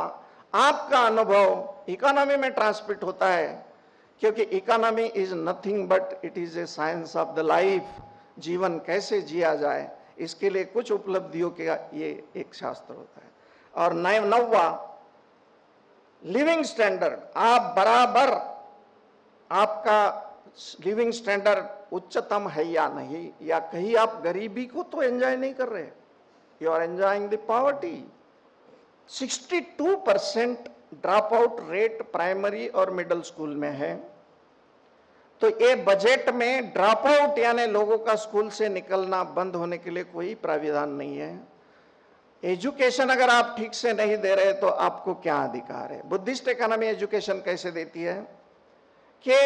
आपका अनुभव इकोनॉमी में ट्रांसमिट होता है, क्योंकि economy is nothing but it is A science of the life. जीवन कैसे जिया जाए, इसके लिए कुछ उपलब्धियों का ये एक शास्त्र होता है. और 9वां, लिविंग स्टैंडर्ड. आप बराबर, आपका लिविंग स्टैंडर्ड उच्चतम है या नहीं, या कहीं आप गरीबी को तो एंजॉय नहीं कर रहे, you are enjoying the poverty. 62% drop out rate primary और मिडिल स्कूल में है. तो ये बजट में ड्रॉप आउट यानी लोगों का स्कूल से निकलना बंद होने के लिए कोई प्राविधान नहीं है. एजुकेशन अगर आप ठीक से नहीं दे रहे तो आपको क्या अधिकार है. बुद्धिस्ट इकोनॉमी एजुकेशन कैसे देती है कि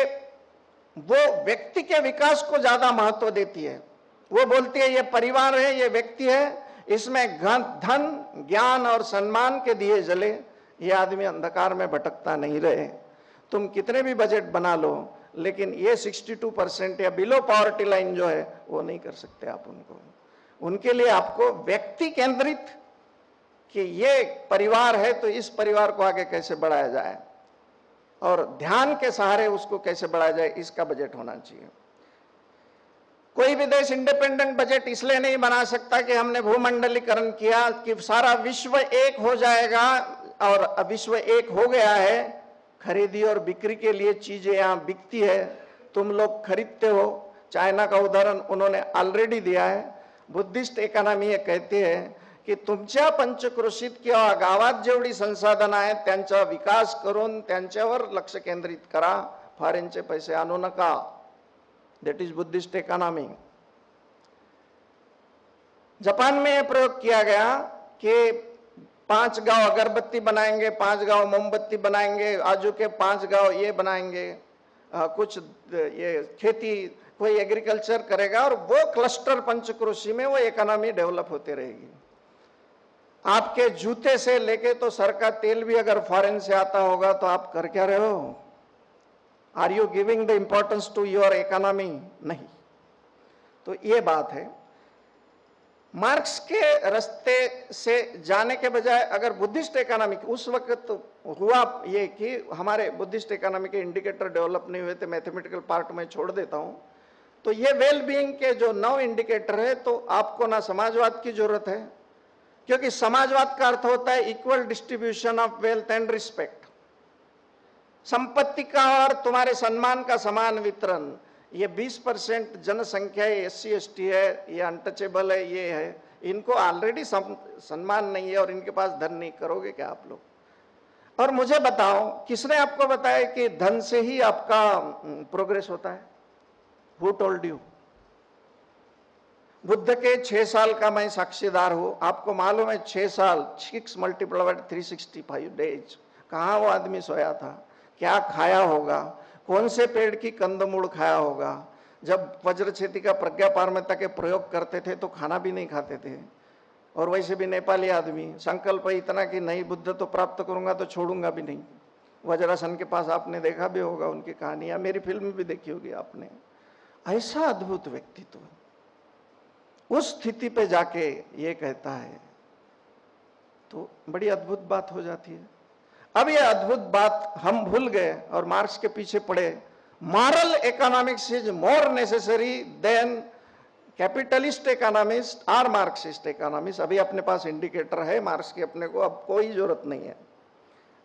वो व्यक्ति के विकास को ज्यादा महत्व देती है. वो बोलती है ये परिवार है, ये व्यक्ति है, इसमें धन, ज्ञान और सम्मान के दिए जले, ये आदमी अंधकार में भटकता नहीं रहे. तुम कितने भी बजट बना लो, लेकिन ये 62% या बिलो पॉवर्टी लाइन जो है वो नहीं कर सकते आप उनको. उनके लिए आपको व्यक्ति केंद्रित कि ये परिवार है तो इस परिवार को आगे कैसे बढ़ाया जाए और ध्यान के सहारे उसको कैसे बढ़ाया जाए, इसका बजट होना चाहिए. कोई भी देश इंडिपेंडेंट बजट इसलिए नहीं बना सकता कि हमने भूमंडलीकरण किया कि सारा विश्व एक हो जाएगा, और विश्व एक हो गया है। खरीदी और बिक्री के लिए चीजें यहां बिकती है, तुम लोग खरीदते हो। चाइना का उदाहरण उन्होंने ऑलरेडी दिया है। बुद्धिस्ट इकॉनॉमी ये कहते हैं की तुमच्या पंचक्रोशीत किंवा गावात जेवढी संसाधनं आहेत त्यांचा विकास करून त्यांच्यावर लक्ष केंद्रित करा, फॉरेनचे पैसे आणू नका। That is Buddhist economy. Japan में यह प्रयोग किया गया कि 5 गांव अगरबत्ती बनाएंगे, 5 गांव मोमबत्ती बनाएंगे, आजू के 5 गांव ये बनाएंगे, कुछ ये खेती, कोई एग्रीकल्चर करेगा, और वो क्लस्टर पंचक्रोशी में वो इकोनॉमी डेवलप होती रहेगी। आपके जूते से लेके तो सर का तेल भी अगर फॉरेन से आता होगा तो आप कर क्या रहे हो? Are you giving the importance to your economy? नहीं। तो ये बात है। मार्क्स के रास्ते से जाने के बजाय अगर बुद्धिस्ट इकोनॉमी, उस वक्त हुआ ये कि हमारे बुद्धिस्ट इकोनॉमी के इंडिकेटर डेवलप नहीं हुए थे, मैथमेटिकल पार्ट में छोड़ देता हूं। तो ये वेल बीइंग के जो 9 इंडिकेटर है, तो आपको ना समाजवाद की जरूरत है, क्योंकि समाजवाद का अर्थ होता है equal distribution of wealth and respect, संपत्ति का और तुम्हारे सम्मान का समान वितरण। ये 20% जनसंख्या है, SC ST है, ये अनटचेबल है, ये है, इनको ऑलरेडी सम्मान नहीं है और इनके पास धन नहीं, करोगे क्या आप लोग? और मुझे बताओ, किसने आपको बताया कि धन से ही आपका प्रोग्रेस होता है? Who told you? बुद्ध के 6 साल का मैं साक्षीदार हूं। आपको मालूम है 6 साल, 6 × 365 डेज, कहां वो आदमी सोया था, क्या खाया होगा, कौन से पेड़ की कंदमूल खाया होगा? जब वज्रछेदी का प्रज्ञा पारमिता के प्रयोग करते थे तो खाना भी नहीं खाते थे। और वैसे भी नेपाली आदमी, संकल्प इतना कि नहीं बुद्ध तो प्राप्त करूंगा तो छोड़ूंगा भी नहीं। वज्रासन के पास आपने देखा भी होगा उनकी कहानियां, मेरी फिल्म भी देखी होगी आपने। ऐसा अद्भुत व्यक्तित्व, उस स्थिति पे जाके ये कहता है, तो बड़ी अद्भुत बात हो जाती है। अब ये अद्भुत बात हम भूल गए और मार्क्स के पीछे पड़े। Moral economics is more necessary than capitalist economist और मार्क्सिस्ट इकोनॉमिस्ट। अभी अपने पास इंडिकेटर है मार्क्स के, अपने को अब कोई जरूरत नहीं है।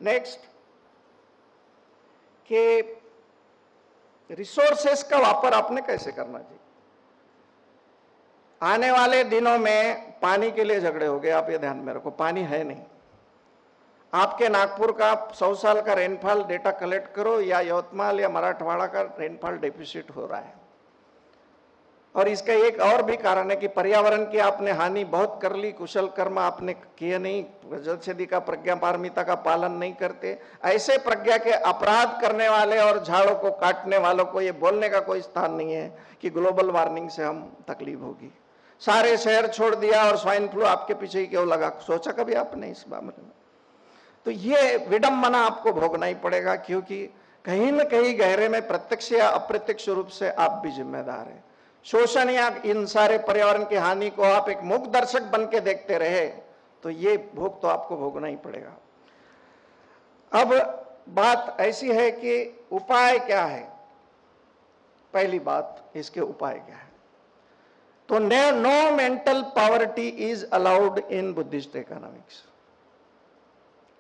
नेक्स्ट, कि रिसोर्सेस का वापर आपने कैसे करना चाहिए। आने वाले दिनों में पानी के लिए झगड़े हो गए, आप ये ध्यान में रखो। पानी है नहीं। आपके नागपुर का 100 साल का रेनफॉल डेटा कलेक्ट करो, या यवतमाल या मराठवाड़ा का रेनफॉल डेफिसिट हो रहा है। और इसका एक और भी कारण है कि पर्यावरण की आपने हानि बहुत कर ली, कुशल कर्म आपने किए नहीं, वज्रछेदी का प्रज्ञा पारमिता का पालन नहीं करते। ऐसे प्रज्ञा के अपराध करने वाले और झाड़ों को काटने वालों को ये बोलने का कोई स्थान नहीं है कि ग्लोबल वार्मिंग से हम तकलीफ होगी। सारे शहर छोड़ दिया और स्वाइन फ्लू आपके पीछे ही क्यों लगा, सोचा कभी आपने इस मामले में? तो ये विडंबना आपको भोगना ही पड़ेगा, क्योंकि कहीं न कहीं गहरे में प्रत्यक्ष या अप्रत्यक्ष रूप से आप भी जिम्मेदार हैं। शोषण या इन सारे पर्यावरण की हानि को आप एक मूक दर्शक बन के देखते रहे तो ये भोग तो आपको भोगना ही पड़ेगा। अब बात ऐसी है कि उपाय क्या है। पहली बात, इसके उपाय क्या है? तो no mental poverty is allowed in Buddhist economics.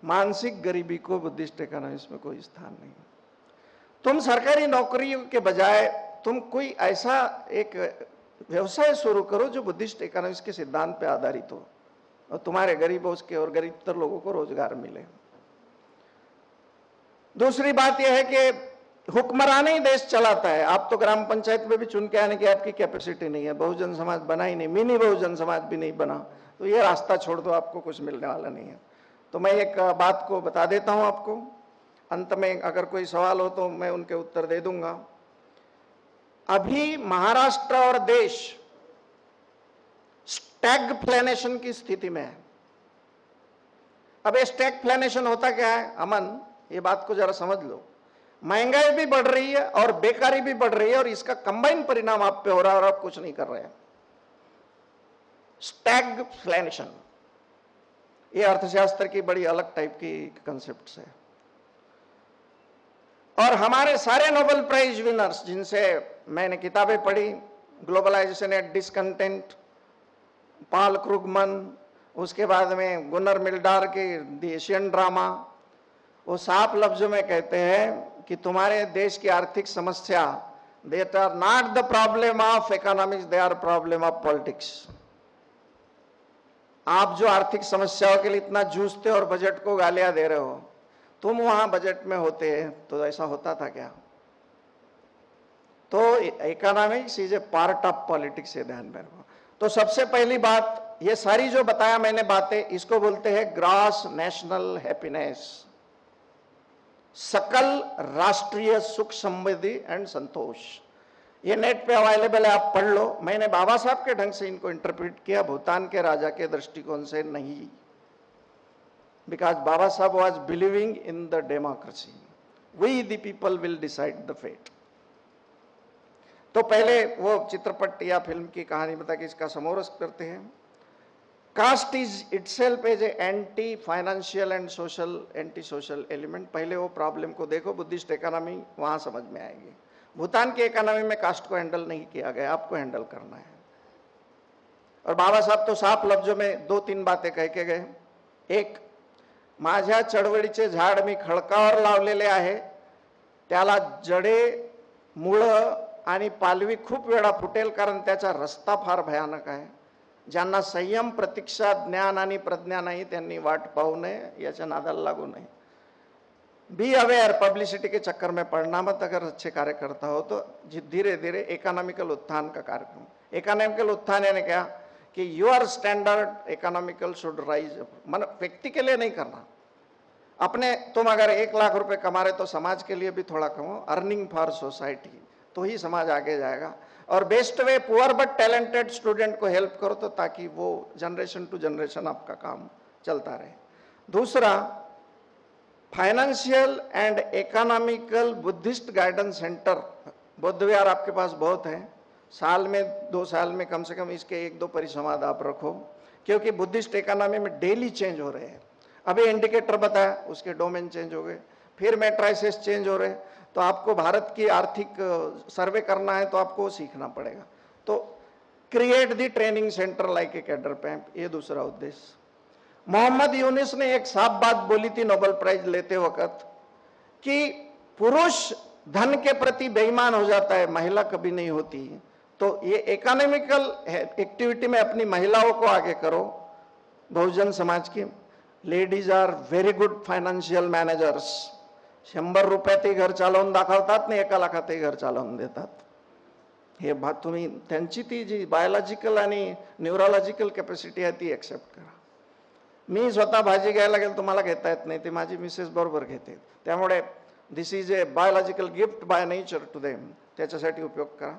मानसिक गरीबी को बुद्धिस्ट इकोनॉमिक्स में कोई स्थान नहीं। तुम सरकारी नौकरियों के बजाय तुम कोई ऐसा एक व्यवसाय शुरू करो जो बुद्धिस्ट इकोनॉमिक्स के सिद्धांत पे आधारित हो, और तुम्हारे गरीबों के और गरीबतर लोगों को रोजगार मिले। दूसरी बात यह है कि हुक्मरान ही देश चलाता है। आप तो ग्राम पंचायत में भी चुन के आने की आपकी कैपेसिटी नहीं है, बहुजन समाज बना ही नहीं, मिनी बहुजन समाज भी नहीं बना, तो ये रास्ता छोड़ दो, आपको कुछ मिलने वाला नहीं है। तो मैं एक बात को बता देता हूं आपको, अंत में अगर कोई सवाल हो तो मैं उनके उत्तर दे दूंगा। अभी महाराष्ट्र और देश स्टैगफ्लेशन की स्थिति में है। अब ये स्टैगफ्लेशन होता क्या है अमन, ये बात को जरा समझ लो। महंगाई भी बढ़ रही है और बेकारी भी बढ़ रही है, और इसका कंबाइन परिणाम आप पे हो रहा है और आप कुछ नहीं कर रहे हैं। स्टैगफ्लेशन ये अर्थशास्त्र की बड़ी अलग टाइप की कंसेप्ट है। और हमारे सारे नोबेल प्राइज विनर्स जिनसे मैंने किताबें पढ़ी, ग्लोबलाइजेशन एट डिसकंटेंट, पॉल क्रूगमन, उसके बाद में गुनर मिल्डार के द एशियन ड्रामा, वो साफ लफ्जों में कहते हैं कि तुम्हारे देश की आर्थिक समस्या that are not the problem of economics, they are problem of politics. आप जो आर्थिक समस्याओं के लिए इतना जूझते और बजट को गालियां दे रहे हो, तुम वहां बजट में होते तो ऐसा होता था क्या? तो economics is a part of politics, ये ध्यान में रखो। तो सबसे पहली बात, ये सारी जो बताया मैंने बातें, इसको बोलते हैं ग्रॉस नेशनल हैप्पीनेस, सकल राष्ट्रीय सुख समृद्धि एंड संतोष। ये नेट पे अवेलेबल है, आप पढ़ लो। मैंने बाबा साहब के ढंग से इनको इंटरप्रेट किया, भूटान के राजा के दृष्टिकोण से नहीं, because Baba Saheb was believing in the democracy, we the people will decide the fate. तो पहले वो चित्रपट या फिल्म की कहानी बता के इसका समोरस करते हैं। Caste is itself as a anti financial and social, anti social element. पहले वो प्रॉब्लम को देखो, बुद्धिस्ट इकोनॉमी वहां समझ में आएगी। भूटान की इकोनॉमी में कास्ट को हैंडल नहीं किया गया, आपको हैंडल करना है। और बाबा साहब तो साफ लफ्जों में 2-3 बातें कह के गए। एक, माझ्या चळवळीचे झाड मी खडकावर लावलेले आहे, त्याला जडे, मुळं आणि पालवी खूप वेळा फुटेल, कारण त्याचा रस्ता फार भयानक आहे। ज्यांना संयम, प्रतीक्षा, ज्ञान आणि प्रज्ञा नाही, त्यांनी वाट पाहू नये, याच्या नादाला लागू नये। बी अवेयर, पब्लिसिटी के चक्कर में पड़ना मत। अगर अच्छे कार्यकर्ता हो तो धीरे धीरे इकोनॉमिकल उत्थान का कार्यक्रम। इकोनॉमिकल उत्थान यानी क्या कि your standard economical should rise. मन व्यक्ति के लिए नहीं करना, अपने, तुम अगर 1 लाख रुपए कमा रहे तो समाज के लिए भी थोड़ा कमाओ, अर्निंग फॉर सोसाइटी, तो ही समाज आगे जाएगा। और best way, poor but talented student को हेल्प करो, तो ताकि वो जनरेशन टू जनरेशन आपका काम चलता रहे। दूसरा, financial and economical Buddhist guidance centre, बौद्ध विहार आपके पास बहुत है, साल में 2 साल में कम से कम इसके 1-2 परिसंवाद आप रखो, क्योंकि बुद्धिस्ट इकोनॉमी में डेली चेंज हो रहे हैं। अभी इंडिकेटर बताया, उसके डोमेन चेंज हो गए, फिर मैट्राइसेस चेंज हो रहे, तो आपको भारत की आर्थिक सर्वे करना है तो आपको सीखना पड़ेगा। तो create the training centre like a cadre pump, ये दूसरा उद्देश्य। मोहम्मद यूनिस ने एक साफ बात बोली थी नोबेल प्राइज लेते वक्त कि पुरुष धन के प्रति बेईमान हो जाता है, महिला कभी नहीं होती। तो ये इकोनॉमिकल एक्टिविटी में अपनी महिलाओं को आगे करो। बहुजन समाज की ladies are very good financial managers. 100 रुपयातही घर चालवून दाखवतात आणि 1 लाखातही घर चालवून देतात। हे बात तुम्ही त्यांची ती जी बायोलॉजिकल आणि न्यूरोलॉजिकल कॅपॅसिटी आहे ती एक्सेप्ट करा। मी स्वतः भाजी घ्यायला गेलो, तुम्हाला घेता येत नाही, ती माझी मिसेस बरोबर घेते। त्यामुळे this is a biological gift by nature to them, त्याच्यासाठी उपयोग करा।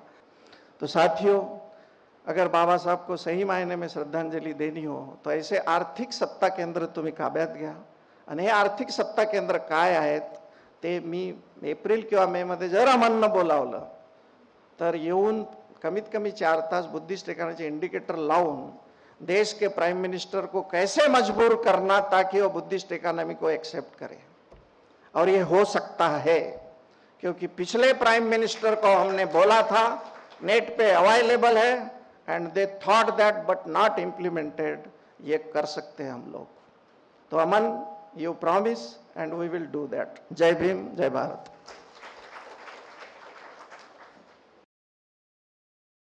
तो साथियों, अगर बाबा साहब को सही मायने में श्रद्धांजलि देनी हो तो ऐसे आर्थिक सत्ता केंद्र तुम्ही काब्यात घ्या। आणि हे आर्थिक सत्ता केंद्र काय आहेत ते मी एप्रिल किंवा मे मध्ये जर आम्हाला बोलावलं तर येऊन कमीत कमी 4 तास बुद्धिस्ट इकोनॉमीचे इंडिकेटर लाऊन देश के प्राइम मिनिस्टर को कैसे मजबूर करना ताकि वो बुद्धिस्ट इकोनॉमी को एक्सेप्ट करे। और ये हो सकता है, क्योंकि पिछले प्राइम मिनिस्टर को हमने बोला था, नेट पे अवेलेबल है, and they thought that but not implemented. ये कर सकते हैं हम लोग। तो Aman, you promise and we will do that. जय भीम, जय भारत।